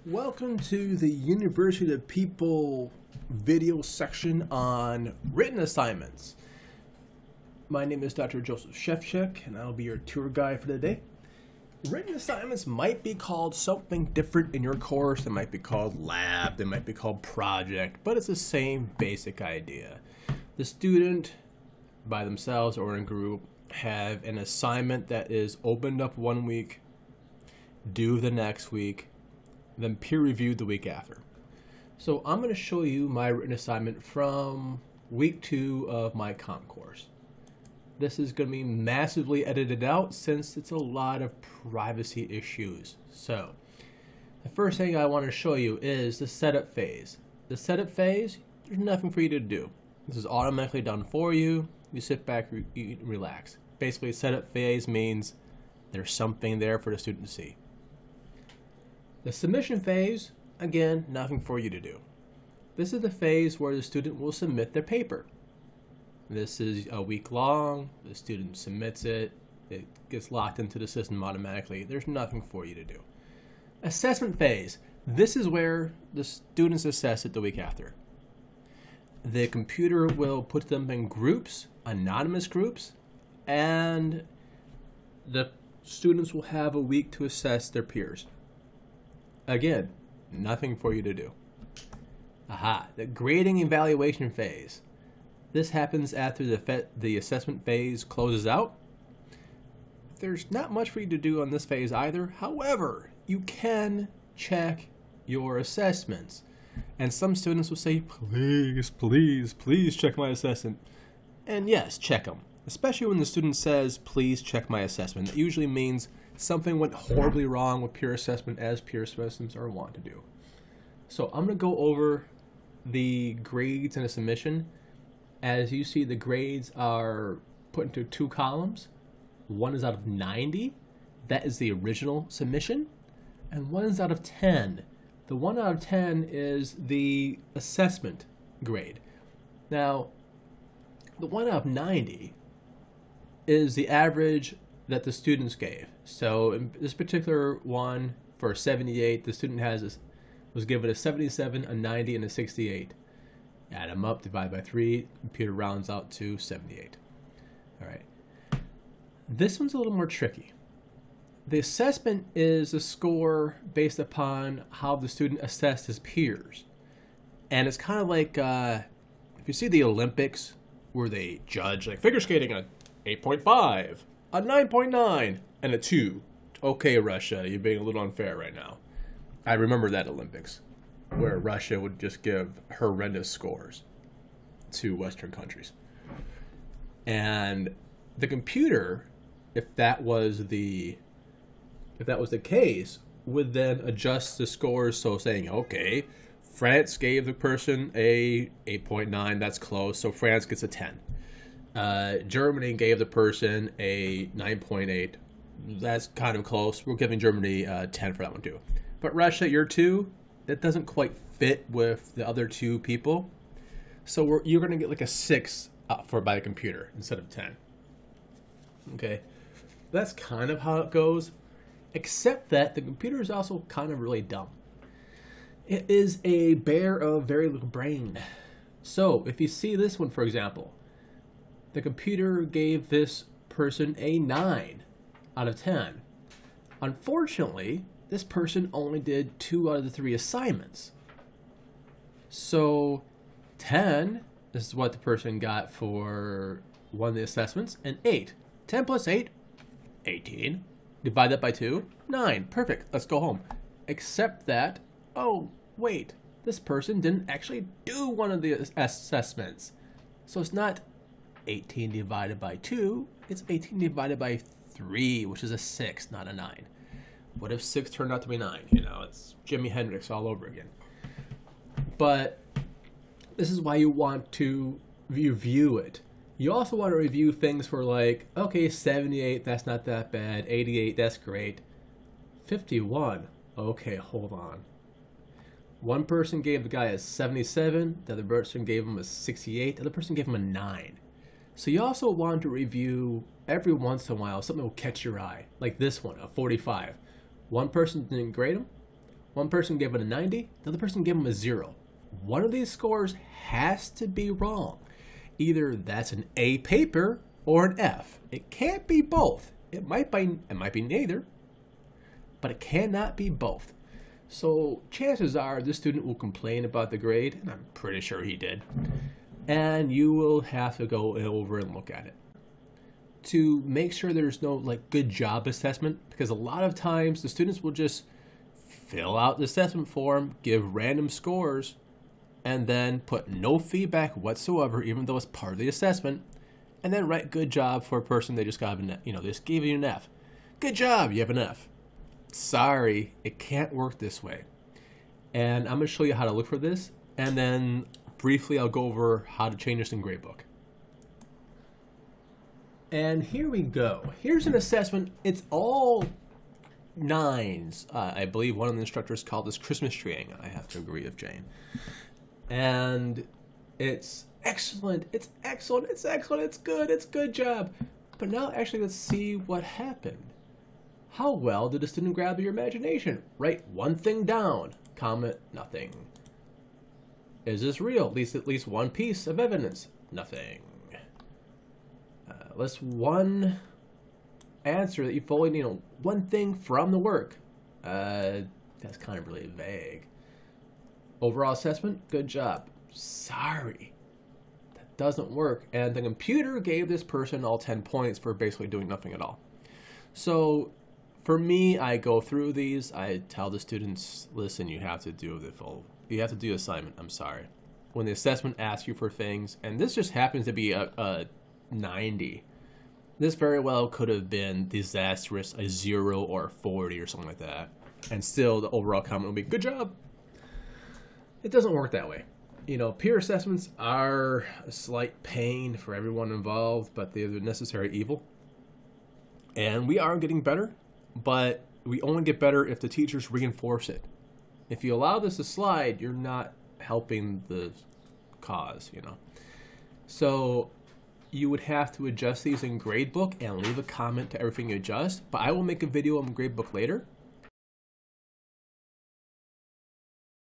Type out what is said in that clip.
Welcome to the University of People video section on written assignments. My name is Dr. Joseph Shevchuk, and I'll be your tour guide for today. Written assignments might be called something different in your course. They might be called lab, they might be called project, but it's the same basic idea. The student, by themselves or in a group, have an assignment that is opened up 1 week, due the next week, then peer reviewed the week after. So I'm going to show you my written assignment from week 2 of my comp course. This is going to be massively edited out since it's a lot of privacy issues. So the first thing I want to show you is the setup phase. The setup phase, there's nothing for you to do. This is automatically done for you. You sit back, you relax. Basically, setup phase means there's something there for the student to see. The submission phase, again, nothing for you to do. This is the phase where the student will submit their paper. This is a week long, the student submits it, it gets locked into the system automatically. There's nothing for you to do. Assessment phase, this is where the students assess it the week after. The computer will put them in groups, anonymous groups, and the students will have a week to assess their peers. Again, nothing for you to do. The grading evaluation phase. This happens after the assessment phase closes out. There's not much for you to do on this phase either. However, you can check your assessments. And some students will say, please, please, please check my assessment. And yes, check them. Especially when the student says, please check my assessment. That usually means something went horribly wrong with peer assessment, as peer assessments are wont to do. So I'm going to go over the grades in a submission. As you see, the grades are put into 2 columns. One is out of 90. That is the original submission. And one is out of 10. The 1 out of 10 is the assessment grade. Now, the 1 out of 90 is the average that the students gave. So in this particular one, for 78, the student was given a 77, a 90, and a 68. Add them up, divide by 3, computer rounds out to 78. All right. This one's a little more tricky. The assessment is a score based upon how the student assessed his peers. And it's kind of like, if you see the Olympics, where they judge, like figure skating, a 8.5, a 9.9, and a 2. Okay, Russia, you're being a little unfair right now. I remember that Olympics, where Russia would just give horrendous scores to Western countries. And the computer, if that was the case, would then adjust the scores. So saying, okay, France gave the person a 8.9, that's close, so France gets a 10. Germany gave the person a 9.8, that's kind of close. We're giving Germany 10 for that one too. But Russia, you're 2, that doesn't quite fit with the other 2 people. So you're going to get like a 6 by the computer instead of 10. Okay, that's kind of how it goes. Except that the computer is also kind of really dumb. It is a bear of very little brain. So if you see this one, for example, the computer gave this person a 9 out of 10. Unfortunately, this person only did 2 out of the 3 assignments. So 10, this is what the person got for one of the assessments, and 8. 10 plus 8, 18. Divide that by 2, 9. Perfect. Let's go home. Except that, oh, wait, this person didn't actually do one of the assessments. So it's not 18 divided by 2, it's 18 divided by 3, which is a 6, not a 9. What if 6 turned out to be 9? You know, it's Jimi Hendrix all over again. But this is why you want to review it. You also want to review things for like, okay, 78, that's not that bad. 88, that's great. 51, okay, hold on. One person gave the guy a 77, the other person gave him a 68, the other person gave him a 9. So you also want to review every once in a while, something will catch your eye. Like this one, a 45. One person didn't grade him, One person gave it a 90, the other person gave them a 0. One of these scores has to be wrong. Either that's an A paper or an F. It can't be both. It might be neither, but it cannot be both. So chances are this student will complain about the grade, and I'm pretty sure he did. And you will have to go over and look at it to make sure there's no like good job assessment, because a lot of times the students will just fill out the assessment form, give random scores, and then put no feedback whatsoever, even though it's part of the assessment, and then write good job for a person they just got an F. They just gave you an F. Good job, you have an F. Sorry, it can't work this way. And I'm going to show you how to look for this, and then briefly I'll go over how to change this in Gradebook. And here we go. Here's an assessment. It's all 9s. I believe one of the instructors called this Christmas treeing. I have to agree with Jane. And it's excellent. It's excellent. It's excellent. It's good. It's good job. But now actually let's see what happened. How well did the student grab your imagination? Write one thing down. Comment nothing. Is this real? At least one piece of evidence. Nothing. List one answer that you fully, one thing from the work. That's kind of really vague. Overall assessment, good job. Sorry, that doesn't work. And the computer gave this person all 10 points for basically doing nothing at all. So for me, I go through these. I tell the students, listen, you have to do the assignment. I'm sorry. When the assessment asks you for things, and this just happens to be a 90. This very well could have been disastrous, a 0 or a 40 or something like that. And still the overall comment will be, good job. It doesn't work that way. Peer assessments are a slight pain for everyone involved, but they're the necessary evil. And we are getting better, but we only get better if the teachers reinforce it. If you allow this to slide, you're not helping the cause, So you would have to adjust these in Gradebook and leave a comment to everything you adjust, but I will make a video on Gradebook later